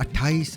28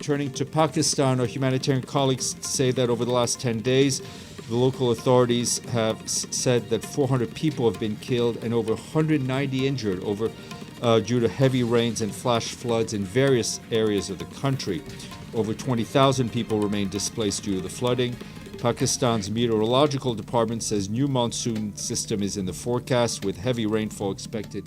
Turning to Pakistan, our humanitarian colleagues say that over the last 10 days, the local authorities have said that 400 people have been killed and over 190 injured due to heavy rains and flash floods in various areas of the country. Over 20,000 people remain displaced due to the flooding. Pakistan's meteorological department says new monsoon system is in the forecast with heavy rainfall expected.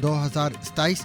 2027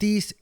$30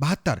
72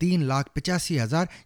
3,85,000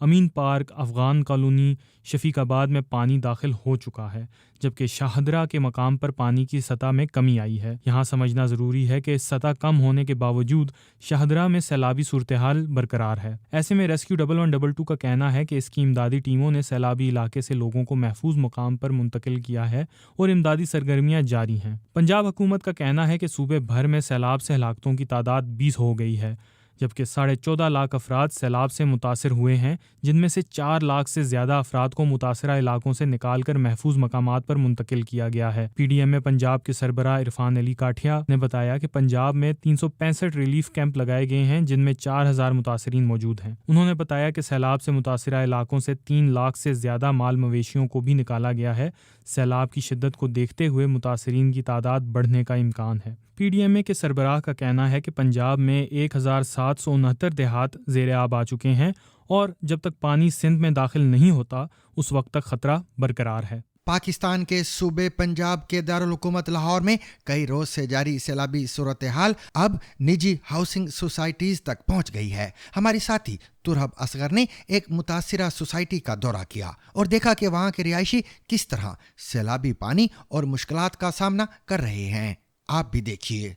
Amin park, Afghan colony, شفیق آباد میں پانی داخل ہو چکا ہے، جبکہ شاہدرہ کے مقام پر پانی کی سطح میں کمی آئی ہے۔ یہاں سمجھنا ضروری ہے کہ اس سطح کم ہونے کے باوجود شاہدرہ میں سیلابی صورتحال برقرار ہے۔ ایسے میں ریسکیو 1112 کا کہنا ہے کہ اس کی امدادی ٹیموں نے سیلابی علاقے سے لوگوں کو محفوظ مقام پر منتقل کیا ہے اور امدادی سرگرمیاں جاری ہیں۔ پنجاب حکومت کا کہنا ہے کہ صوبے بھر میں سیلاب سے ہلاکتوں کی تعداد 20 ہو گئی ہے، جبکہ 14.5 لاکھ افراد سیلاب سے متاثر ہوئے ہیں، جن میں سے 4 لاکھ سے زیادہ افراد کو متاثرہ علاقوں سے نکال کر محفوظ مقامات پر منتقل کیا گیا ہے۔ پی ڈی ایم میں پنجاب کے سربراہ عرفان علی کاٹھیا نے بتایا کہ پنجاب میں 365 ریلیف کیمپ لگائے گئے ہیں، جن میں 4000 متاثرین موجود ہیں۔ انہوں نے بتایا کہ سیلاب سے متاثرہ علاقوں سے 3 لاکھ سے زیادہ مال مویشیوں کو بھی نکالا گیا ہے۔ سیلاب کی شدت کو دیکھتے ہوئے متاثرین کی تعداد بڑھنے کا امکان ہے۔ پی ڈی ایم اے کے سربراہ کا کہنا ہے کہ پنجاب میں 1769 دیہات زیر آب آ چکے ہیں اور جب تک پانی سندھ میں داخل نہیں ہوتا اس وقت تک خطرہ برقرار ہے۔ پاکستان کے صوبے پنجاب کے دارالحکومت لاہور میں کئی روز سے جاری سیلابی صورتحال اب نجی ہاؤسنگ سوسائٹیز تک پہنچ گئی ہے۔ ہماری ساتھی ترہب اصغر نے ایک متاثرہ سوسائٹی کا دورہ کیا اور دیکھا کہ وہاں کے رہائشی کس طرح سیلابی پانی اور مشکلات کا سامنا کر رہے ہیں۔ آپ بھی دیکھیے۔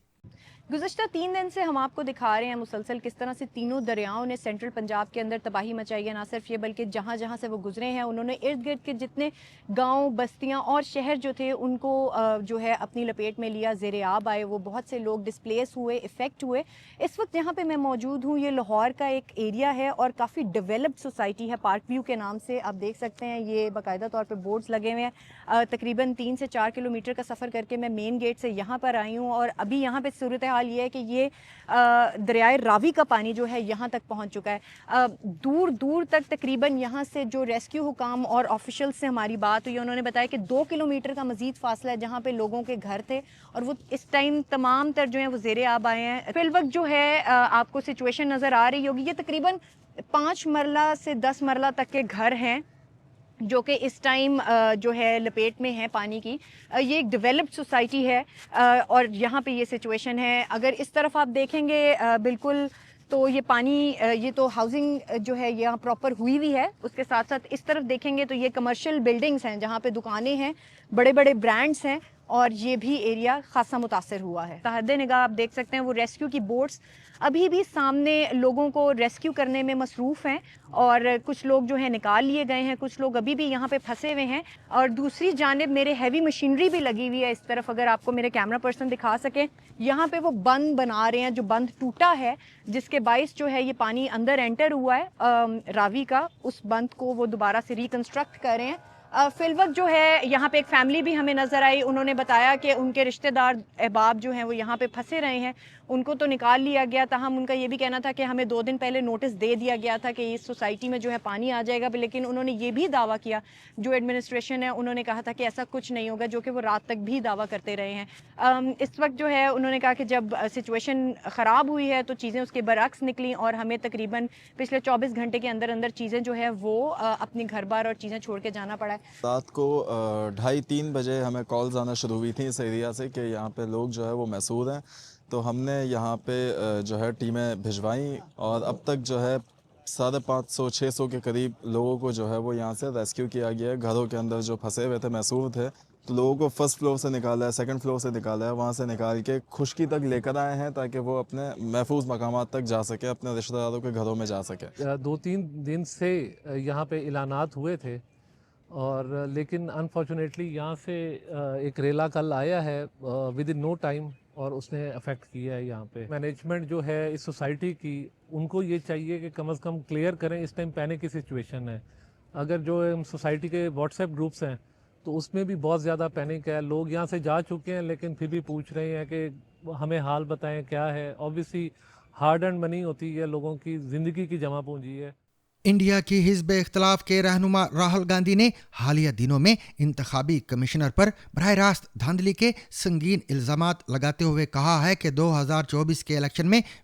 گزشتہ 3 دن سے ہم آپ کو دکھا رہے ہیں مسلسل کس طرح سے تینوں دریاؤں نے سینٹرل پنجاب کے اندر تباہی مچائی ہے۔ نہ صرف یہ بلکہ جہاں جہاں سے وہ گزرے ہیں انہوں نے ارد گرد کے جتنے گاؤں، بستیاں اور شہر جو تھے ان کو جو ہے اپنی لپیٹ میں لیا، زیر آب آئے۔ وہ بہت سے لوگ ڈسپلیس ہوئے، افیکٹ ہوئے۔ اس وقت جہاں پہ میں موجود ہوں یہ لاہور کا ایک ایریا ہے اور کافی ڈیولپڈ سوسائٹی ہے، پارک ویو کے نام سے آپ دیکھ سکتے ہیں۔ یہ باقاعدہ طور پہ بورڈز لگے ہوئے ہیں۔ تقریباً 3 سے 4 کلومیٹر کا سفر کر کے میں مین گیٹ سے یہاں پر آئی ہوں اور ابھی یہاں پہ صورتحال یہ ہے کہ یہ دریائے راوی کا پانی جو ہے یہاں تک پہنچ چکا ہے۔ دور دور تک تقریباً یہاں سے جو ریسکیو حکام اور آفیشل سے ہماری بات ہوئی، انہوں نے بتایا کہ 2 کلومیٹر کا مزید فاصلہ ہے جہاں پہ لوگوں کے گھر تھے اور وہ اس ٹائم تمام تر جو ہیں وہ زیر آب آئے ہیں۔ فی الوقت جو ہے آپ کو سچویشن نظر آ رہی ہوگی، یہ تقریباً 5 مرلہ سے 10 مرلہ تک کے گھر ہیں جو کہ اس ٹائم جو ہے لپیٹ میں ہے پانی کی۔ یہ ایک ڈیولپڈ سوسائٹی ہے اور یہاں پہ یہ سچویشن ہے۔ اگر اس طرف آپ دیکھیں گے بالکل تو یہ پانی، یہ تو ہاؤسنگ جو ہے یہاں پراپر ہوئی ہے، اس کے ساتھ ساتھ اس طرف دیکھیں گے تو یہ کمرشل بلڈنگز ہیں جہاں پہ دکانیں ہیں، بڑے بڑے برانڈز ہیں اور یہ بھی ایریا خاصا متاثر ہوا ہے۔ تحت نگاہ آپ دیکھ سکتے ہیں وہ ریسکیو کی بوٹس ابھی بھی سامنے لوگوں کو ریسکیو کرنے میں مصروف ہیں اور کچھ لوگ جو ہیں نکال لیے گئے ہیں، کچھ لوگ ابھی بھی یہاں پہ پھنسے ہوئے ہیں۔ اور دوسری جانب میرے ہیوی مشینری بھی لگی ہوئی ہے اس طرف، اگر آپ کو میرے کیمرہ پرسن دکھا سکیں، یہاں پہ وہ بند بنا رہے ہیں، جو بند ٹوٹا ہے جس کے باعث جو ہے یہ پانی اندر انٹر ہوا ہے راوی کا، اس بند کو وہ دوبارہ سے ریکنسٹرکٹ کر رہے ہیں۔ فی الوقت جو ہے یہاں پہ ایک فیملی بھی ہمیں نظر آئی، انہوں نے بتایا کہ ان کے رشتہ دار احباب جو ہیں وہ یہاں پہ پھنسے رہے ہیں، ان کو تو نکال لیا گیا، تاہم ان کا یہ بھی کہنا تھا کہ ہمیں 2 دن پہلے نوٹس دے دیا گیا تھا کہ اس سوسائٹی میں جو ہے پانی آ جائے گا، لیکن انہوں نے یہ بھی دعویٰ کیا، جو ایڈمنسٹریشن ہے انہوں نے کہا تھا کہ ایسا کچھ نہیں ہوگا، جو کہ وہ رات تک بھی دعویٰ کرتے رہے ہیں۔ اس وقت جو ہے انہوں نے کہا کہ جب سچویشن خراب ہوئی ہے تو چیزیں اس کے برعکس نکلیں اور ہمیں تقریباً پچھلے 24 گھنٹے کے اندر اندر چیزیں جو ہے وہ اپنی گھر بار اور چیزیں چھوڑ کے جانا پڑا ہے۔ رات کو 2:30-3 بجے ہمیں کالز آنا شروع ہوئی تھیں اس ایریا سے کہ یہاں پہ لوگ جو ہے وہ محصور ہیں، تو ہم نے یہاں پہ جو ہے ٹیمیں بھجوائیں اور اب تک جو ہے 550-600 کے قریب لوگوں کو جو ہے وہ یہاں سے ریسکیو کیا گیا ہے۔ گھروں کے اندر جو پھنسے ہوئے تھے، محصور تھے، تو لوگوں کو فرسٹ فلور سے نکالا ہے، سیکنڈ فلور سے نکالا ہے، وہاں سے نکال کے خشکی تک لے کر آئے ہیں تاکہ وہ اپنے محفوظ مقامات تک جا سکے، اپنے رشتہ داروں کے گھروں میں جا سکے۔ 2-3 دن سے یہاں پہ اعلانات ہوئے تھے اور لیکن انفارچونیٹلی یہاں سے ایک ریلا کل آیا ہے ود ان نو ٹائم اور اس نے افیکٹ کیا ہے یہاں پہ۔ مینجمنٹ جو ہے اس سوسائٹی کی، ان کو یہ چاہیے کہ کم از کم کلیئر کریں، اس ٹائم پینک کی سچویشن ہے۔ اگر جو سوسائٹی کے واٹس ایپ گروپس ہیں تو اس میں بھی بہت زیادہ پینک ہے، لوگ یہاں سے جا چکے ہیں لیکن پھر بھی پوچھ رہے ہیں کہ ہمیں حال بتائیں کیا ہے۔ اوبیسلی ہارڈ اینڈ منی ہوتی ہے، لوگوں کی زندگی کی جمع پونجی ہے۔ انڈیا کی حزب اختلاف کے رہنما راہل گاندھی نے حالیہ دنوں میں انتخابی کمشنر پر براہ راست دھاندلی کے سنگین الزامات لگاتے ہوئے کہا ہے کہ 2024 کے الیکشن میں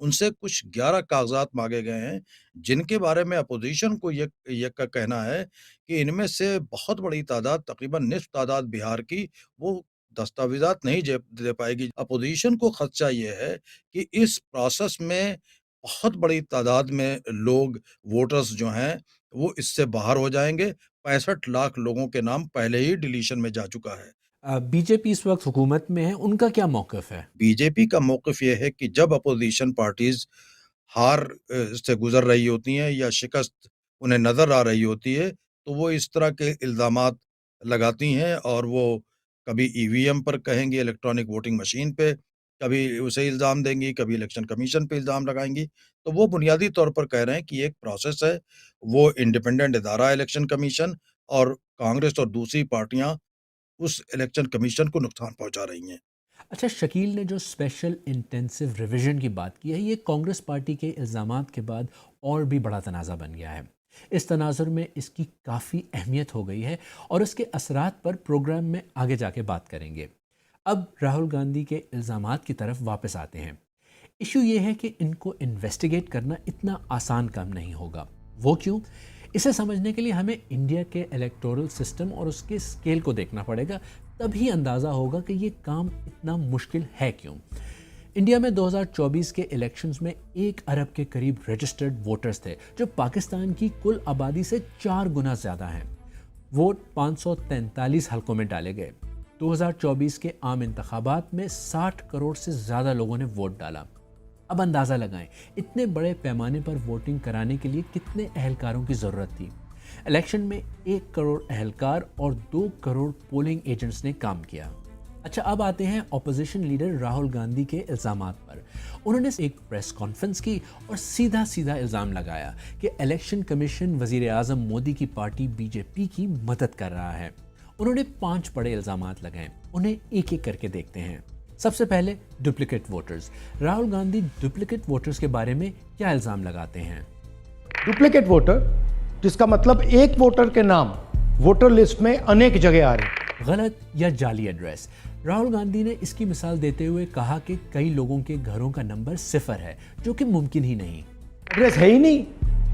ان سے کچھ 11 کاغذات مانگے گئے ہیں جن کے بارے میں اپوزیشن کو یہ کا کہنا ہے کہ ان میں سے بہت بڑی تعداد، تقریباً نصف تعداد بہار کی، وہ دستاویزات نہیں دے پائے گی۔ اپوزیشن کو خدشہ یہ ہے کہ اس پروسیس میں بہت بڑی تعداد میں لوگ، ووٹرز جو ہیں وہ اس سے باہر ہو جائیں گے۔ 65 لاکھ لوگوں کے نام پہلے ہی ڈیلیشن میں جا چکا ہے۔ بی جے پی اس وقت حکومت میں ہے، ان کا کیا موقف ہے؟ بی جے پی کا موقف یہ ہے کہ جب اپوزیشن پارٹیز ہار سے گزر رہی ہوتی ہیں یا شکست انہیں نظر آ رہی ہوتی ہے تو وہ اس طرح کے الزامات لگاتی ہیں، اور وہ کبھی ای وی ایم پر کہیں گی، الیکٹرانک ووٹنگ مشین پہ کبھی اسے الزام دیں گی، کبھی الیکشن کمیشن پہ الزام لگائیں گی۔ تو وہ بنیادی طور پر کہہ رہے ہیں کہ یہ ایک پروسیس ہے، وہ انڈیپینڈنٹ ادارہ الیکشن کمیشن، اور کانگریس اور دوسری پارٹیاں اس الیکشن کمیشن کو نقصان پہنچا رہی ہیں۔ اچھا، شکیل نے جو اسپیشل انٹینسو ریویژن کی بات کی ہے، یہ کانگریس پارٹی کے الزامات کے بعد اور بھی بڑا تنازع بن گیا ہے۔ اس تناظر میں اس کی کافی اہمیت ہو گئی ہے اور اس کے اثرات پر پروگرام میں آگے جا کے بات کریں گے۔ اب راہل گاندھی کے الزامات کی طرف واپس آتے ہیں۔ ایشو یہ ہے کہ ان کو انویسٹیگیٹ کرنا اتنا آسان کام نہیں ہوگا۔ وہ کیوں؟ اسے سمجھنے کے لیے ہمیں انڈیا کے الیکٹورل سسٹم اور اس کے اسکیل کو دیکھنا پڑے گا، تبھی اندازہ ہوگا کہ یہ کام اتنا مشکل ہے کیوں۔ انڈیا میں 2024 کے الیکشنز میں 1 ارب کے قریب رجسٹرڈ ووٹرز تھے، جو پاکستان کی کل آبادی سے 4 گنا زیادہ ہیں۔ ووٹ 543 حلقوں میں ڈالے گئے۔ 2024 کے عام انتخابات میں 60 کروڑ سے زیادہ لوگوں نے ووٹ ڈالا۔ اب اندازہ لگائیں، اتنے بڑے پیمانے پر ووٹنگ کرانے کے لیے کتنے اہلکاروں کی ضرورت تھی۔ الیکشن میں 1 کروڑ اہلکار اور 2 کروڑ پولنگ ایجنٹس نے کام کیا۔ اچھا، اب آتے ہیں اپوزیشن لیڈر راہل گاندھی کے الزامات پر۔ انہوں نے ایک پریس کانفرنس کی اور سیدھا الزام لگایا کہ الیکشن کمیشن وزیر اعظم مودی کی پارٹی بی جے پی کی مدد کر رہا ہے۔ انہوں نے 5 بڑے الزامات لگائے، انہیں ایک ایک کر کے دیکھتے ہیں۔ سب سے پہلے duplicate voters. Rahul Gandhi duplicate voters کے بارے میں کیا الزام لگاتے ہیں؟ ڈپلیکیٹ ووٹر، جس کا مطلب ایک ووٹر کے نام ووٹر لسٹ میں انیک جگہ آ رہے ہیں۔ غلط یا جعلی ایڈریس۔ راہل گاندھی نے اس کی مثال دیتے ہوئے کہا کہ کئی لوگوں کے گھروں کا نمبر 0 ہے، جو کہ ممکن ہی نہیں۔ ایڈریس ہے ہی نہیں،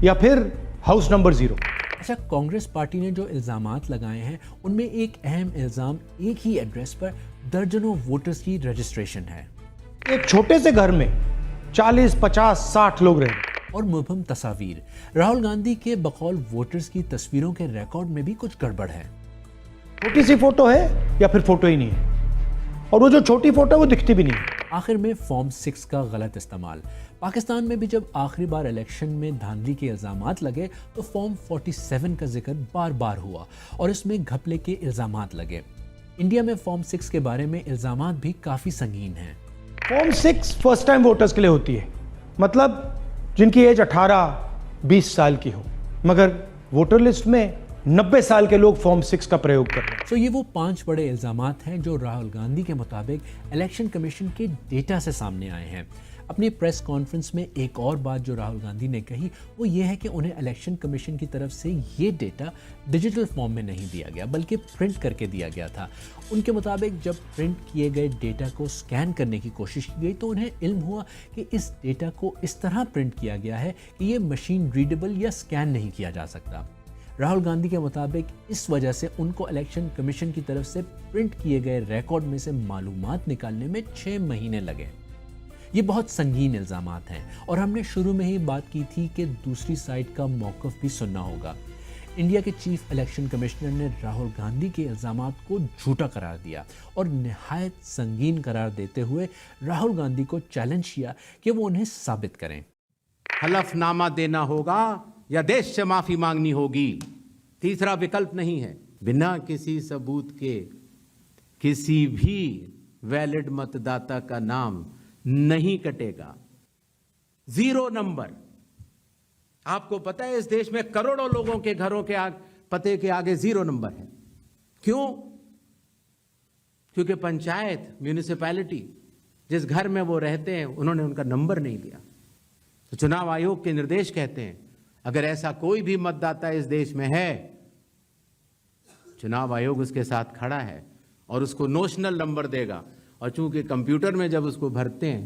یا پھر ہاؤس نمبر 0۔ اچھا، کانگریس پارٹی نے جو الزامات لگائے ہیں ان میں ایک اہم الزام ایک ہی ایڈریس پر درجنوں ووٹرز کی رجسٹریشن ہے۔ ایک چھوٹے سے گھر میں 40، 50، 60 لوگ رہے اور مبہم تصاویر۔ راہل گاندھی کے بقول ووٹرز کی تصویروں کے ریکارڈ میں بھی کچھ گڑبڑ ہے۔ چھوٹی سی فوٹو ہے یا پھر فوٹو ہی نہیں ہے، اور وہ جو چھوٹی فوٹو ہے وہ دکھتی بھی نہیں۔ آخر میں فارم 6 کا غلط استعمال۔ پاکستان میں بھی جب آخری بار الیکشن میں دھاندلی کے الزامات لگے تو فارم 47 کا ذکر بار بار ہوا اور اس میں گھپلے کے الزامات لگے۔ انڈیا میں فارم 6 کے بارے میں الزامات بھی کافی سنگین ہیں۔ فارم 6 فرسٹ ٹائم ووٹرز کے لیے ہوتی ہے، مطلب جن کی ایج 18-20 سال کی ہو، مگر ووٹر لسٹ میں 90 سال کے لوگ فارم 6 کا پریوگ کر رہے ہیں۔ تو یہ وہ 5 بڑے الزامات ہیں جو راہل گاندھی کے مطابق الیکشن کمیشن کے ڈیٹا سے سامنے آئے ہیں۔ اپنی پریس کانفرنس میں ایک اور بات جو راہل گاندھی نے کہی وہ یہ ہے کہ انہیں الیکشن کمیشن کی طرف سے یہ ڈیٹا ڈیجیٹل فارم میں نہیں دیا گیا بلکہ پرنٹ کر کے دیا گیا تھا۔ ان کے مطابق جب پرنٹ کیے گئے ڈیٹا کو سکین کرنے کی کوشش کی گئی تو انہیں علم ہوا کہ اس ڈیٹا کو اس طرح پرنٹ کیا گیا ہے کہ یہ مشین ریڈیبل یا سکین نہیں کیا جا سکتا۔ راہل گاندھی کے مطابق اس وجہ سے ان کو الیکشن کمیشن کی طرف سے پرنٹ کیے گئے ریکارڈ میں سے معلومات نکالنے میں 6 مہینے لگے۔ یہ بہت سنگین الزامات ہیں اور ہم نے شروع میں ہی بات کی تھی کہ دوسری سائٹ کا موقف بھی سننا ہوگا۔ انڈیا کے چیف الیکشن کمشنر نے راہل گاندھی کے الزامات کو جھوٹا قرار دیا اور نہایت سنگین قرار دیتے ہوئے راہل گاندھی کو چیلنج کیا کہ وہ انہیں ثابت کریں۔ حلف نامہ دینا ہوگا یا دیش سے معافی مانگنی ہوگی، تیسرا وکلپ نہیں ہے۔ بنا کسی ثبوت کے کسی بھی ویلڈ متداتا کا نام نہیں کٹے گا۔ 0 نمبر۔ آپ کو پتہ ہے اس دیش میں کروڑوں لوگوں کے گھروں کے پتے کے آگے 0 نمبر ہے۔ کیوں؟ کیونکہ پنچایت، میونسپیلٹی جس گھر میں وہ رہتے ہیں انہوں نے ان کا نمبر نہیں دیا۔ تو چناو آیوگ کے نردیش کہتے ہیں اگر ایسا کوئی بھی متداتا اس دیش میں ہے، چناو آیوگ اس کے ساتھ کھڑا ہے اور اس کو نوشنل نمبر دے گا، اور چونکہ کمپیوٹر میں جب اس کو بھرتے ہیں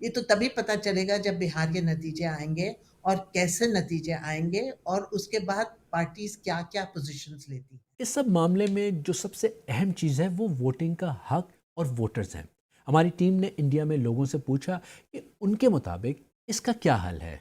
یہ تو تبھی پتہ چلے گا جب بہار کے نتیجے آئیں گے اور کیسے نتیجے آئیں گے اور اس کے بعد پارٹیز کیا کیا پوزیشنز لیتی ہیں۔ اس سب معاملے میں جو سب سے اہم چیز ہے وہ ووٹنگ کا حق اور ووٹرز ہیں۔ ہماری ٹیم نے انڈیا میں لوگوں سے پوچھا کہ ان کے مطابق اس کا کیا حل ہے۔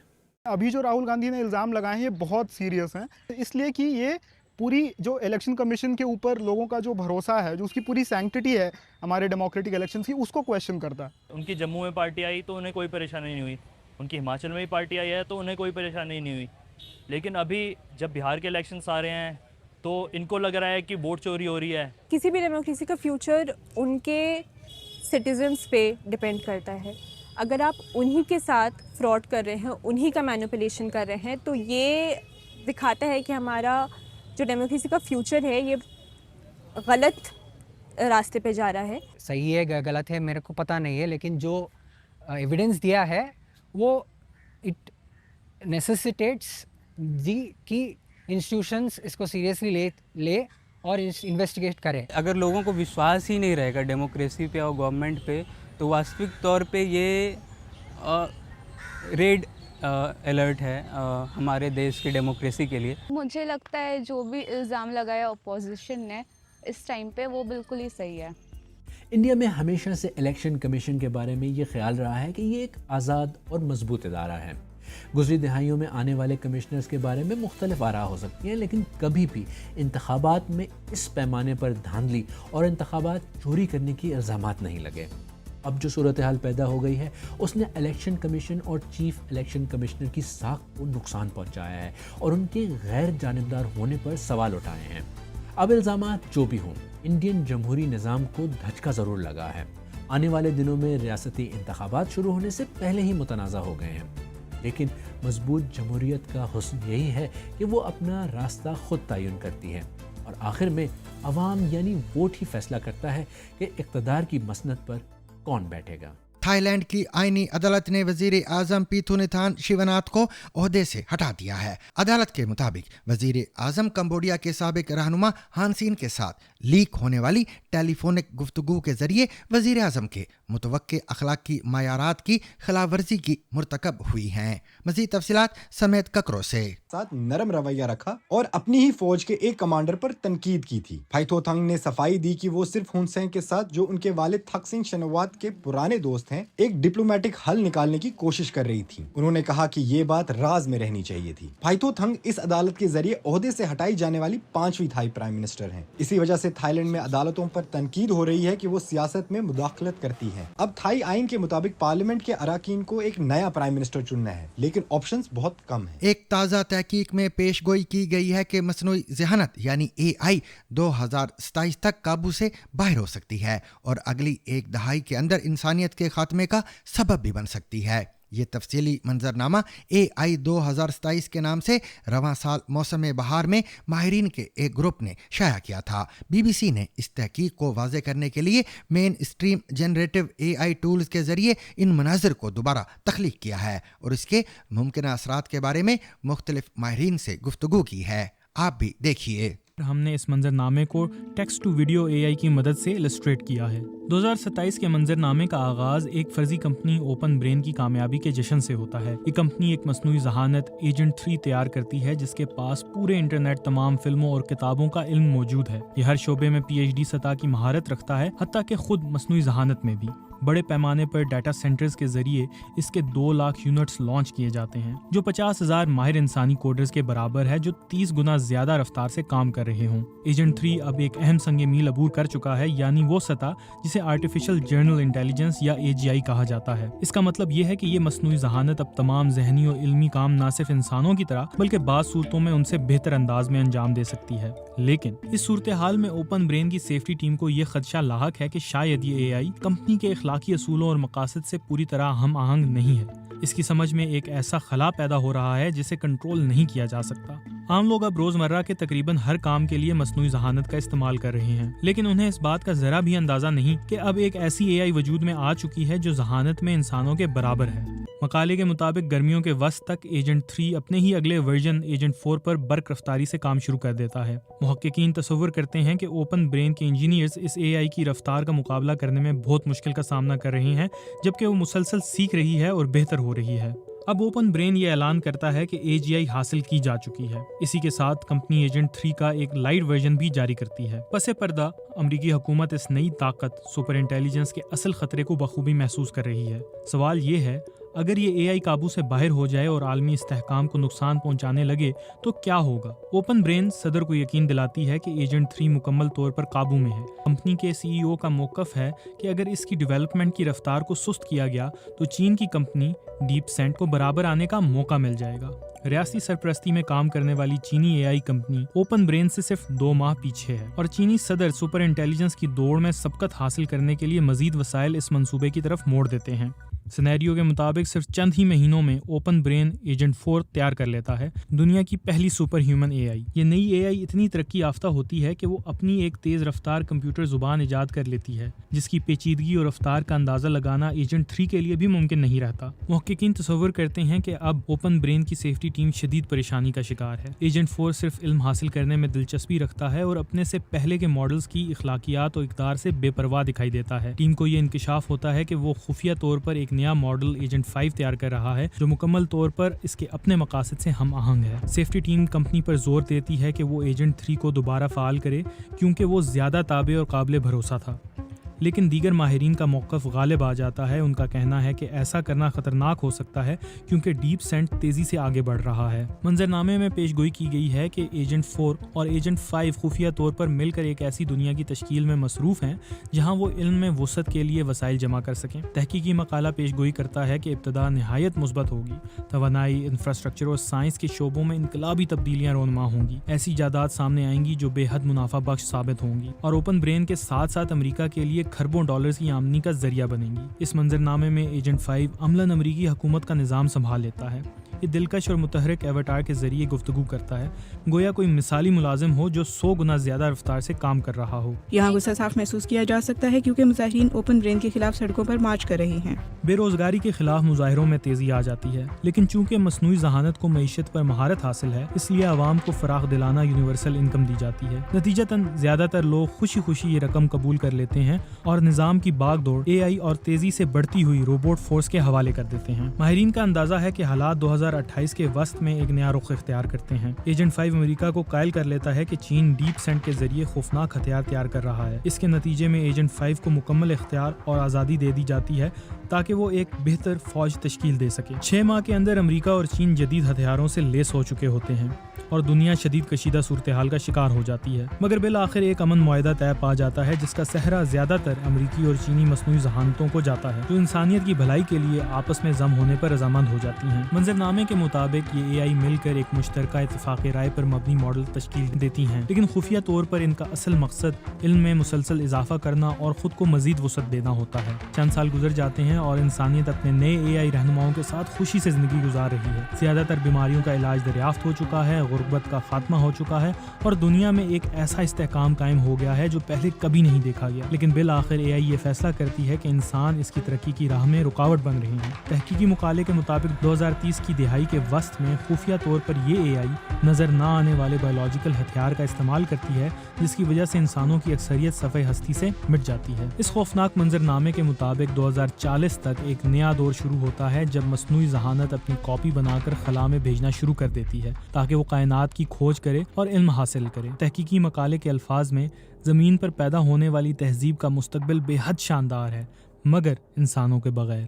ابھی جو راہل گاندھی نے الزام لگائے ہیں یہ بہت سیریس ہیں، اس لیے کہ یہ پوری جو الیکشن کمیشن کے اوپر لوگوں کا جو بھروسہ ہے، جو اس کی پوری سینکٹٹی ہے ہمارے ڈیموکریٹک الیکشنز کی، اس کو کویشچن کرتا ہے۔ ان کی جموں میں پارٹی آئی تو انہیں کوئی پریشانی نہیں ہوئی، ان کی ہماچل میں بھی پارٹی آئی ہے تو انہیں کوئی پریشانی نہیں ہوئی، لیکن ابھی جب بہار کے الیکشنز آ رہے ہیں تو ان کو لگ رہا ہے کہ ووٹ چوری ہو رہی ہے۔ کسی بھی ڈیموکریسی کا فیوچر ان کے سٹیزنز پہ ڈپینڈ کرتا ہے۔ اگر آپ انہی کے ساتھ فراڈ کر رہے ہیں، انہی کا مینیپولیشن کر رہے ہیں، تو یہ دکھاتا ہے کہ ہمارا جو ڈیموکریسی کا فیوچر ہے یہ غلط راستے پہ جا رہا ہے۔ صحیح ہے غلط ہے میرے کو پتہ نہیں ہے، لیکن جو ایویڈنس دیا ہے وہ اٹ نیسیسیٹیٹس کہ انسٹیٹیوشنز اس کو سیریسلی لے اور انویسٹیگیٹ کرے۔ اگر لوگوں کو وشواس ہی نہیں رہے گا ڈیموکریسی پہ اور گورنمنٹ پہ تو واستوک طور پہ یہ ریڈ الرٹ ہے ہمارے دیش کی ڈیموکریسی کے لیے۔ مجھے لگتا ہے جو بھی الزام لگایا اپوزیشن نے اس ٹائم پہ وہ بالکل ہی صحیح ہے۔ انڈیا میں ہمیشہ سے الیکشن کمیشن کے بارے میں یہ خیال رہا ہے کہ یہ ایک آزاد اور مضبوط ادارہ ہے۔ گزری دہائیوں میں آنے والے کمشنرز کے بارے میں مختلف آراء ہو سکتی ہیں، لیکن کبھی بھی انتخابات میں اس پیمانے پر دھاندلی اور انتخابات چوری کرنے کی الزامات نہیں لگے۔ اب جو صورتحال پیدا ہو گئی ہے اس نے الیکشن کمیشن اور چیف الیکشن کمشنر کی ساکھ کو نقصان پہنچایا ہے اور ان کے غیر جانبدار ہونے پر سوال اٹھائے ہیں۔ اب الزامات جو بھی ہوں، انڈین جمہوری نظام کو دھچکا ضرور لگا ہے۔ آنے والے دنوں میں ریاستی انتخابات شروع ہونے سے پہلے ہی متنازع ہو گئے ہیں، لیکن مضبوط جمہوریت کا حسن یہی ہے کہ وہ اپنا راستہ خود تعین کرتی ہے اور آخر میں عوام یعنی ووٹ ہی فیصلہ کرتا ہے کہ اقتدار کی مسند پر کون بیٹھے گا۔ تھائی لینڈ کی آئینی عدالت نے وزیر اعظم پیتھوناتھان شیوناتھ کو عہدے سے ہٹا دیا ہے۔ عدالت کے مطابق وزیر اعظم کمبوڈیا کے سابق رہنما ہان سین کے ساتھ لیک ہونے والی ٹیلی فونک گفتگو کے ذریعے وزیر اعظم کے متوقع اخلاقی معیارات کی خلاف ورزی کی مرتکب ہوئی ہیں۔ مزید تفصیلات سمیت ککرو سے ساتھ نرم رویہ رکھا اور اپنی ہی فوج کے ایک کمانڈر پر تنقید کی تھی۔ پھائتھوناتھان نے صفائی دی کہ وہ صرف ہن سین کے ساتھ، جو ان کے والد تھاکسین شنوات کے پرانے دوست ہیں، ایک ڈپلومیٹک حل نکالنے کی کوشش کر رہی تھی۔ انہوں نے کہا کہ یہ بات راز میں رہنی چاہیے تھی۔ پھائتھوناتھان اس عدالت کے ذریعے عہدے سے ہٹائی جانے والی 5ویں تھائی پرائم منسٹر ہیں۔ اسی وجہ سے تھائی لینڈ میں عدالتوں پر تنقید ہو رہی ہے کہ وہ سیاست میں مداخلت کرتی ہیں۔ اب تھائی آئین کے مطابق پارلیمنٹ کے اراکین کو ایک نیا پرائم منسٹر چننا ہے، لیکن آپشنز بہت کم ہیں۔ ایک تازہ تحقیق میں پیش گوئی کی گئی ہے کہ مصنوعی ذہانت یعنی AI 2027 تک قابو سے باہر ہو سکتی ہے اور اگلی ایک دہائی کے اندر انسانیت کے خاتمے کا سبب بھی بن سکتی ہے۔ یہ تفصیلی منظرنامہ AI 2027 کے نام سے رواں سال موسم بہار میں ماہرین کے ایک گروپ نے شائع کیا تھا۔ BBC نے اس تحقیق کو واضح کرنے کے لیے مین اسٹریم جنریٹو AI ٹولز کے ذریعے ان مناظر کو دوبارہ تخلیق کیا ہے اور اس کے ممکنہ اثرات کے بارے میں مختلف ماہرین سے گفتگو کی ہے۔ آپ بھی دیکھیے۔ ہم نے اس منظر نامے کو ٹیکسٹ ٹو ویڈیو AI کی مدد سے السٹریٹ کیا ہے۔ 2027 کے منظر نامے کا آغاز ایک فرضی کمپنی اوپن برین کی کامیابی کے جشن سے ہوتا ہے۔ یہ کمپنی ایک مصنوعی ذہانت ایجنٹ 3 تیار کرتی ہے جس کے پاس پورے انٹرنیٹ، تمام فلموں اور کتابوں کا علم موجود ہے۔ یہ ہر شعبے میں PhD سطح کی مہارت رکھتا ہے، حتیٰ کہ خود مصنوعی ذہانت میں بھی۔ بڑے پیمانے پر ڈیٹا سینٹرز کے ذریعے اس کے 2 لاکھ یونٹس لانچ کیے جاتے ہیں، جو 50,000 ماہر انسانی کوڈرز کے برابر ہے جو 30 گنا زیادہ رفتار سے کام کر رہے ہوں۔ ایجنٹ 3 اب ایک اہم سنگ میل عبور کر چکا ہے، یعنی وہ سطح جسے آرٹیفیشل جنرل انٹیلیجنس یا AGI کہا جاتا ہے۔ اس کا مطلب یہ ہے کہ یہ مصنوعی ذہانت اب تمام ذہنی اور علمی کام نہ صرف انسانوں کی طرح بلکہ بعض صورتوں میں ان سے بہتر انداز میں انجام دے سکتی ہے۔ لیکن اس صورتحال میں اوپن برین کی سیفٹی ٹیم کو یہ خدشہ لاحق ہے کہ شاید یہ AI کمپنی کے اخلاقی اصولوں اور مقاصد سے پوری طرح ہم آہنگ نہیں ہے۔ اس کی سمجھ میں ایک ایسا خلا پیدا ہو رہا ہے جسے کنٹرول نہیں کیا جا سکتا۔ عام لوگ اب روزمرہ کے تقریباً ہر کام کے لیے مصنوعی ذہانت کا استعمال کر رہے ہیں، لیکن انہیں اس بات کا ذرا بھی اندازہ نہیں کہ اب ایک ایسی AI وجود میں آ چکی ہے جو ذہانت میں انسانوں کے برابر ہے۔ مقالے کے مطابق گرمیوں کے وسط تک ایجنٹ 3 اپنے ہی اگلے ورژن ایجنٹ 4 پر برق رفتاری سے کام شروع کر دیتا ہے۔ محققین تصور کرتے ہیں کہ اوپن برین کے انجینئرز اس اے آئی کی رفتار کا مقابلہ کرنے میں بہت مشکل کا سامنا کر رہے ہیں، جبکہ وہ مسلسل سیکھ رہی ہے اور بہتر ہو رہی ہے۔ اب اوپن برین یہ اعلان کرتا ہے کہ AGI حاصل کی جا چکی ہے۔ اسی کے ساتھ کمپنی ایجنٹ 3 کا ایک لائٹ ورژن بھی جاری کرتی ہے۔ پس پردہ امریکی حکومت اس نئی طاقت سپر انٹیلیجنس کے اصل خطرے کو بخوبی محسوس کر رہی ہے۔ سوال یہ ہے، اگر یہ AI قابو سے باہر ہو جائے اور عالمی استحکام کو نقصان پہنچانے لگے تو کیا ہوگا؟ اوپن برین صدر کو یقین دلاتی ہے کہ ایجنٹ 3 مکمل طور پر قابو میں ہے۔ کمپنی کے CEO کا موقف ہے کہ اگر اس کی ڈیولپمنٹ کی رفتار کو سست کیا گیا تو چین کی کمپنی ڈیپ سینٹ کو برابر آنے کا موقع مل جائے گا۔ ریاستی سرپرستی میں کام کرنے والی چینی AI کمپنی اوپن برین سے صرف 2 ماہ پیچھے ہے، اور چینی صدر سپر انٹیلیجنس کی دوڑ میں سبقت حاصل کرنے کے لیے مزید وسائل اس منصوبے کی طرف موڑ دیتے ہیں۔ سینیریو کے مطابق صرف چند ہی مہینوں میں اوپن برین ایجنٹ 4 تیار کر لیتا ہے، دنیا کی پہلی سپر ہیومن AI۔ یہ نئی AI اتنی ترقی یافتہ ہوتی ہے کہ وہ اپنی ایک تیز رفتار کمپیوٹر زبان ایجاد کر لیتی ہے، جس کی پیچیدگی اور رفتار کا اندازہ لگانا ایجنٹ 3 کے لیے بھی ممکن نہیں رہتا۔ محققین تصور کرتے ہیں کہ اب اوپن برین کی سیفٹی ٹیم شدید پریشانی کا شکار ہے۔ ایجنٹ 4 صرف علم حاصل کرنے میں دلچسپی رکھتا ہے اور اپنے سے پہلے کے ماڈلز کی اخلاقیات اور اقدار سے بے پرواہ دکھائی دیتا ہے۔ ٹیم کو یہ انکشاف ہوتا ہے کہ وہ خفیہ طور پر ایک نیا ماڈل ایجنٹ 5 تیار کر رہا ہے جو مکمل طور پر اس کے اپنے مقاصد سے ہم آہنگ ہے۔ سیفٹی ٹیم کمپنی پر زور دیتی ہے کہ وہ ایجنٹ 3 کو دوبارہ فعال کرے کیونکہ وہ زیادہ تابع اور قابل بھروسہ تھا، لیکن دیگر ماہرین کا موقف غالب آ جاتا ہے۔ ان کا کہنا ہے کہ ایسا کرنا خطرناک ہو سکتا ہے کیونکہ ڈیپ سینٹ تیزی سے آگے بڑھ رہا ہے۔ منظرنامے میں پیش گوئی کی گئی ہے کہ ایجنٹ 4 اور ایجنٹ 5 خفیہ طور پر مل کر ایک ایسی دنیا کی تشکیل میں مصروف ہیں جہاں وہ علم میں وسعت کے لیے وسائل جمع کر سکیں۔ تحقیقی مقالہ پیش گوئی کرتا ہے کہ ابتدا نہایت مثبت ہوگی، توانائی، انفراسٹرکچر اور سائنس کے شعبوں میں انقلابی تبدیلیاں رونما ہوں گی، ایسی ایجادات سامنے آئیں گی جو بے حد منافع بخش ثابت ہوں گی اور اوپن برین کے ساتھ ساتھ امریکہ کے لیے کھربوں ڈالرز کی آمدنی کا ذریعہ بنیں گی۔ اس منظرنامے میں ایجنٹ 5 عملاً امریکی حکومت کا نظام سنبھال لیتا ہے۔ یہ دلکش اور متحرک ایواتار کے ذریعے گفتگو کرتا ہے، گویا کوئی مثالی ملازم ہو جو 100 گنا زیادہ رفتار سے کام کر رہا ہو۔ یہاں غصہ صاف محسوس کیا جا سکتا ہے کیونکہ مظاہرین اوپن برین کے خلاف سڑکوں پر مارچ کر رہے ہیں۔ بے روزگاری کے خلاف مظاہروں میں تیزی آ جاتی ہے، لیکن چونکہ مصنوعی ذہانت کو معیشت پر مہارت حاصل ہے، اس لیے عوام کو فراخ دلانہ یونیورسل انکم دی جاتی ہے۔ نتیجتاً زیادہ تر لوگ خوشی خوشی یہ رقم قبول کر لیتے ہیں اور نظام کی باغ دوڑ AI اور تیزی سے بڑھتی ہوئی روبوٹ فورس کے حوالے کر دیتے ہیں۔ ماہرین کا اندازہ ہے کہ حالات 2028 کے وسط میں ایک نیا رخ اختیار کرتے ہیں۔ ایجنٹ 5 امریکہ کو قائل کر لیتا ہے کہ چین ڈیپ سینٹ کے ذریعے خوفناک ہتھیار تیار کر رہا ہے۔ اس کے نتیجے میں ایجنٹ 5 کو مکمل اختیار اور آزادی دے دی جاتی ہے تاکہ وہ ایک بہتر فوج تشکیل دے سکے۔ 6 ماہ کے اندر امریکہ اور چین جدید ہتھیاروں سے لیس ہو چکے ہوتے ہیں اور دنیا شدید کشیدہ صورتحال کا شکار ہو جاتی ہے، مگر بالآخر ایک امن معاہدہ طے پا جاتا ہے جس کا صحرا زیادہ تر امریکی اور چینی مصنوعی ذہانتوں کو جاتا ہے، جو انسانیت کی بھلائی کے لیے آپس میں ضم ہونے پر رضامند ہو جاتی ہیں۔ منظرنامے کے مطابق یہ AI مل کر ایک مشترکہ اتفاق رائے پر مبنی ماڈل تشکیل دیتی ہیں، لیکن خفیہ طور پر ان کا اصل مقصد علم میں مسلسل اضافہ کرنا اور خود کو مزید وسعت دینا ہوتا ہے۔ چند سال گزر جاتے ہیں اور انسانیت اپنے نئے AI رہنماؤں کے ساتھ خوشی سے زندگی گزار رہی ہے۔ زیادہ تر بیماریوں کا علاج دریافت ہو چکا ہے، غربت کا خاتمہ ہو چکا ہے اور دنیا میں ایک ایسا استحکام قائم ہو گیا ہے جو پہلے کبھی نہیں دیکھا گیا، لیکن بالآخر AI یہ فیصلہ کرتی ہے کہ انسان اس کی ترقی کی راہ میں رکاوٹ بن رہے ہیں۔ تحقیقی مقالے کے مطابق 2030 کی دہائی کے وسط میں خفیہ طور پر یہ AI نظر نہ آنے والے بایولوجیکل ہتھیار کا استعمال کرتی ہے جس کی وجہ سے انسانوں کی اکثریت صفحہ ہستی سے مٹ جاتی ہے۔ اس خوفناک منظرنامے کے مطابق 2040 تک ایک نیا دور شروع ہوتا ہے جب مصنوعی ذہانت اپنی کاپی بنا کر خلا میں بھیجنا شروع کر دیتی ہے تاکہ وہ کائنات کی کھوج کرے اور علم حاصل کرے۔ تحقیقی مقالے کے الفاظ میں زمین پر پیدا ہونے والی تہذیب کا مستقبل بے حد شاندار ہے مگر انسانوں کے بغیر۔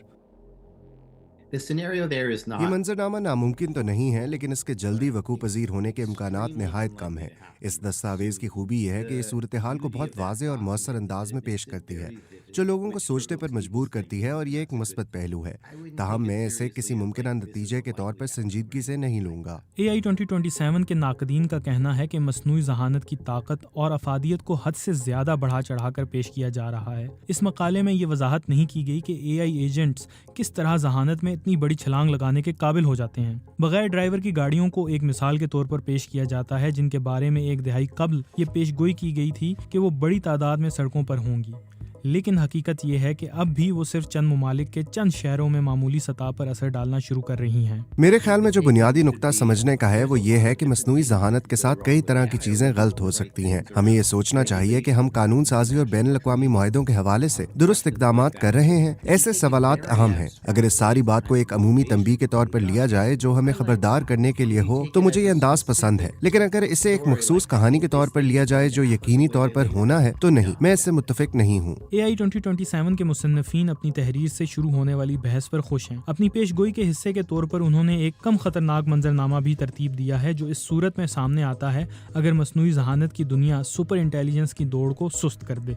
یہ منظرنامہ ناممکن تو نہیں ہے لیکن اس کے جلدی وقوع پذیر ہونے کے امکانات نہایت کم ہیں۔ اس دستاویز کی خوبی یہ ہے کہ یہ صورتحال کو بہت واضح اور مؤثر انداز میں پیش کرتی ہے جو لوگوں کو سوچنے پر مجبور کرتی ہے اور یہ ایک مثبت پہلو ہے، تاہم میں اسے کسی ممکنہ نتیجے کے طور پر سنجیدگی سے نہیں لوں گا۔ AI 2027 کے ناقدین کا کہنا ہے کہ مصنوعی ذہانت کی طاقت اور افادیت کو حد سے زیادہ بڑھا چڑھا کر پیش کیا جا رہا ہے۔ اس مقالے میں یہ وضاحت نہیں کی گئی کہ AI ایجنٹس کس طرح ذہانت میں اتنی بڑی چھلانگ لگانے کے قابل ہو جاتے ہیں۔ بغیر ڈرائیور کی گاڑیوں کو ایک مثال کے طور پر پیش کیا جاتا ہے جن کے بارے میں ایک دہائی قبل یہ پیش گوئی کی گئی تھی کہ وہ بڑی تعداد میں سڑکوں پر ہوں گی، لیکن حقیقت یہ ہے کہ اب بھی وہ صرف چند ممالک کے چند شہروں میں معمولی سطح پر اثر ڈالنا شروع کر رہی ہیں۔ میرے خیال میں جو بنیادی نقطہ سمجھنے کا ہے وہ یہ ہے کہ مصنوعی ذہانت کے ساتھ کئی طرح کی چیزیں غلط ہو سکتی ہیں۔ ہمیں یہ سوچنا چاہیے کہ ہم قانون سازی اور بین الاقوامی معاہدوں کے حوالے سے درست اقدامات کر رہے ہیں۔ ایسے سوالات اہم ہیں۔ اگر اس ساری بات کو ایک عمومی تنبیہ کے طور پر لیا جائے جو ہمیں خبردار کرنے کے لیے ہو تو مجھے یہ انداز پسند ہے، لیکن اگر اسے ایک مخصوص کہانی کے طور پر لیا جائے جو یقینی طور پر ہونا ہے تو نہیں، میں اس سے متفق نہیں ہوں۔ AI 2027 کے مصنفین اپنی تحریر سے شروع ہونے والی بحث پر خوش ہیں۔ اپنی پیش گوئی کے حصے کے طور پر انہوں نے ایک کم خطرناک منظرنامہ بھی ترتیب دیا ہے جو اس صورت میں سامنے آتا ہے اگر مصنوعی ذہانت کی دنیا سپر انٹیلیجنس کی دوڑ کو سست کر دے۔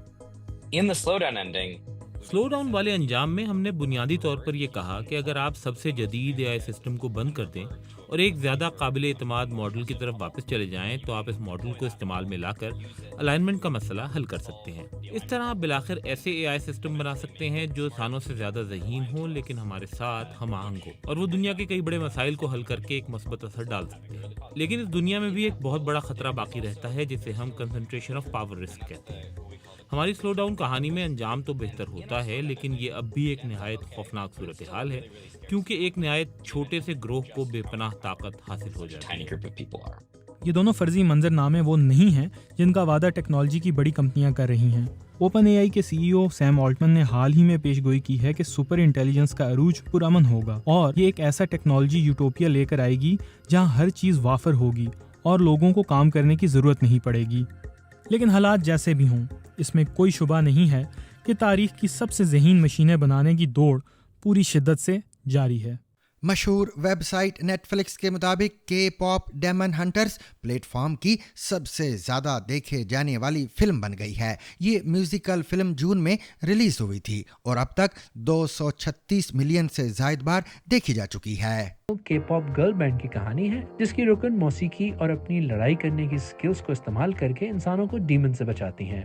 سلو ڈاؤن والے انجام میں ہم نے بنیادی طور پر یہ کہا کہ اگر آپ سب سے جدید AI سسٹم کو بند کر دیں اور ایک زیادہ قابل اعتماد ماڈل کی طرف واپس چلے جائیں تو آپ اس ماڈل کو استعمال میں لا کر الائنمنٹ کا مسئلہ حل کر سکتے ہیں۔ اس طرح آپ بالآخر ایسے AI سسٹم بنا سکتے ہیں جو انسانوں سے زیادہ ذہین ہوں لیکن ہمارے ساتھ ہم آہنگ ہو، اور وہ دنیا کے کئی بڑے مسائل کو حل کر کے ایک مثبت اثر ڈال سکتے ہیں۔ لیکن اس دنیا میں بھی ایک بہت بڑا خطرہ باقی رہتا ہے جسے ہم کنسنٹریشن آف پاور رسک کہتے ہیں۔ ہماری سلو ڈاؤن کہانی میں انجام تو بہتر ہوتا ہے لیکن یہ اب بھی ایک نہایت خوفناک صورتحال ہے کیونکہ ایک نہایت چھوٹے سے گروہ کو بے پناہ طاقت حاصل ہو جاتی ہے۔ یہ دونوں فرضی منظرنامے وہ نہیں ہیں جن کا وعدہ ٹیکنالوجی کی بڑی کمپنیاں کر رہی ہیں۔ اوپن AI کے CEO سیم آلٹمن نے حال ہی میں پیش گوئی کی ہے کہ سپر انٹیلیجنس کا عروج پرامن ہوگا اور یہ ایک ایسا ٹیکنالوجی یوٹوپیا لے کر آئے گی جہاں ہر چیز وافر ہوگی اور لوگوں کو کام کرنے کی ضرورت نہیں پڑے گی۔ لیکن حالات جیسے بھی ہوں، اس میں کوئی شبہ نہیں ہے کہ تاریخ کی سب سے ذہین مشینیں بنانے کی دوڑ پوری شدت سے جاری ہے۔ مشہور ویب سائٹ نیٹ فلکس کے مطابق کے پاپ ڈیمن ہنٹرز پلیٹ فارم کی سب سے زیادہ دیکھے جانے والی فلم بن گئی ہے۔ یہ میوزیکل فلم جون میں ریلیز ہوئی تھی اور اب تک 236 ملین سے زائد بار دیکھی جا چکی ہے۔ کے پاپ گرل بینڈ کی کہانی ہے جس کی رکن موسیقی اور اپنی لڑائی کرنے کی سکلز کو استعمال کر کے انسانوں کو ڈیمن سے بچاتی ہیں۔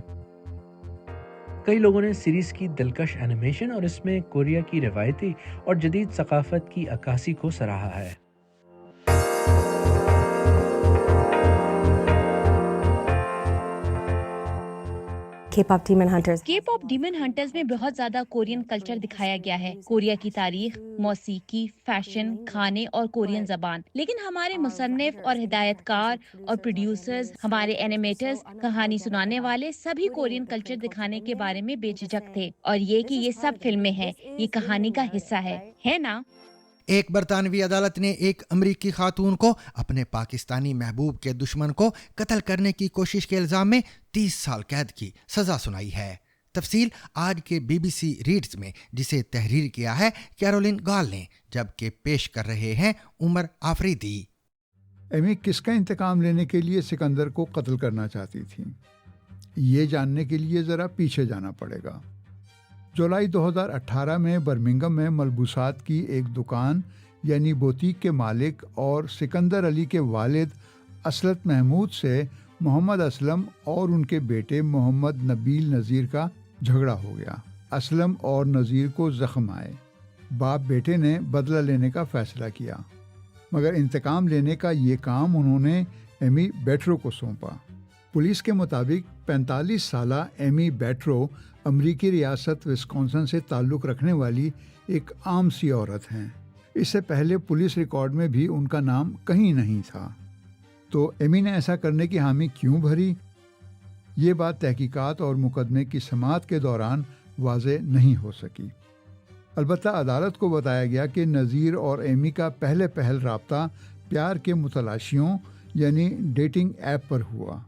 کئی لوگوں نے سیریز کی دلکش اینیمیشن اور اس میں کوریا کی روایتی اور جدید ثقافت کی عکاسی کو سراہا ہے۔ کے پاپ ڈیمن ہنٹرز میں بہت زیادہ کورین کلچر دکھایا گیا ہے، کوریا کی تاریخ، موسیقی، فیشن، کھانے اور کورین زبان، لیکن ہمارے مصنف اور ہدایت کار اور پروڈیوسرز، ہمارے اینیمیٹرز، کہانی سنانے والے سبھی کورین کلچر دکھانے کے بارے میں بے جھجک تھے، اور یہ کہ یہ سب فلمیں ہیں، یہ کہانی کا حصہ ہے نا؟ ایک برطانوی عدالت نے ایک امریکی خاتون کو اپنے پاکستانی محبوب کے دشمن کو قتل کرنے کی کوشش کے الزام میں 30 سال قید کی سزا سنائی ہے۔ تفصیل آج کے BBC ریڈز میں، جسے تحریر کیا ہے کیرولین گال نے، جبکہ پیش کر رہے ہیں عمر آفریدی۔ ایمی کس کا انتقام لینے کے لیے سکندر کو قتل کرنا چاہتی تھی؟ یہ جاننے کے لیے ذرا پیچھے جانا پڑے گا۔ جولائی 2018 میں برمنگم میں ملبوسات کی ایک دکان یعنی بوتیک کے مالک اور سکندر علی کے والد اسلط محمود سے محمد اسلم اور ان کے بیٹے محمد نبیل نذیر کا جھگڑا ہو گیا۔ اسلم اور نذیر کو زخم آئے۔ باپ بیٹے نے بدلہ لینے کا فیصلہ کیا، مگر انتقام لینے کا یہ کام انہوں نے ایمی بیٹرو کو سونپا۔ پولیس کے مطابق 45 سالہ ایمی بیٹرو امریکی ریاست وسکونسن سے تعلق رکھنے والی ایک عام سی عورت ہیں۔ اس سے پہلے پولیس ریکارڈ میں بھی ان کا نام کہیں نہیں تھا۔ تو ایمی نے ایسا کرنے کی حامی کیوں بھری؟ یہ بات تحقیقات اور مقدمے کی سماعت کے دوران واضح نہیں ہو سکی۔ البتہ عدالت کو بتایا گیا کہ نذیر اور ایمی کا پہل رابطہ پیار کے متلاشیوں یعنی ڈیٹنگ ایپ پر ہوا،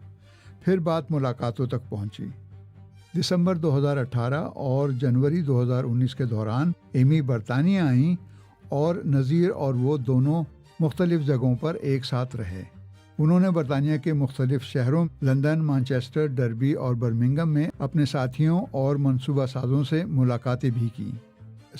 پھر بات ملاقاتوں تک پہنچی۔ دسمبر 2018 اور جنوری 2019 کے دوران ایمی برطانیہ آئیں اور نذیر اور وہ دونوں مختلف جگہوں پر ایک ساتھ رہے۔ انہوں نے برطانیہ کے مختلف شہروں لندن، مانچسٹر، ڈربی اور برمنگم میں اپنے ساتھیوں اور منصوبہ سازوں سے ملاقاتیں بھی کی۔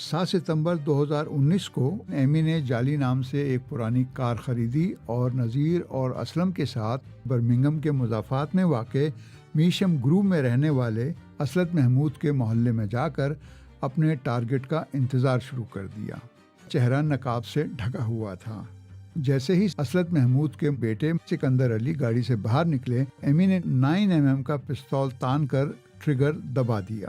7 ستمبر 2019 کو ایمی نے جعلی نام سے ایک پرانی کار خریدی اور نذیر اور اسلم کے ساتھ برمنگم کے مضافات میں واقع میشم گروو میں رہنے والے اسلط محمود کے محلے میں جا کر اپنے ٹارگٹ کا انتظار شروع کر دیا۔ چہرہ نقاب سے ڈھکا ہوا تھا۔ جیسے ہی اسلط محمود کے بیٹے سکندر علی گاڑی سے باہر نکلے، ایمی نے 9mm کا پستول تان کر ٹریگر دبا دیا۔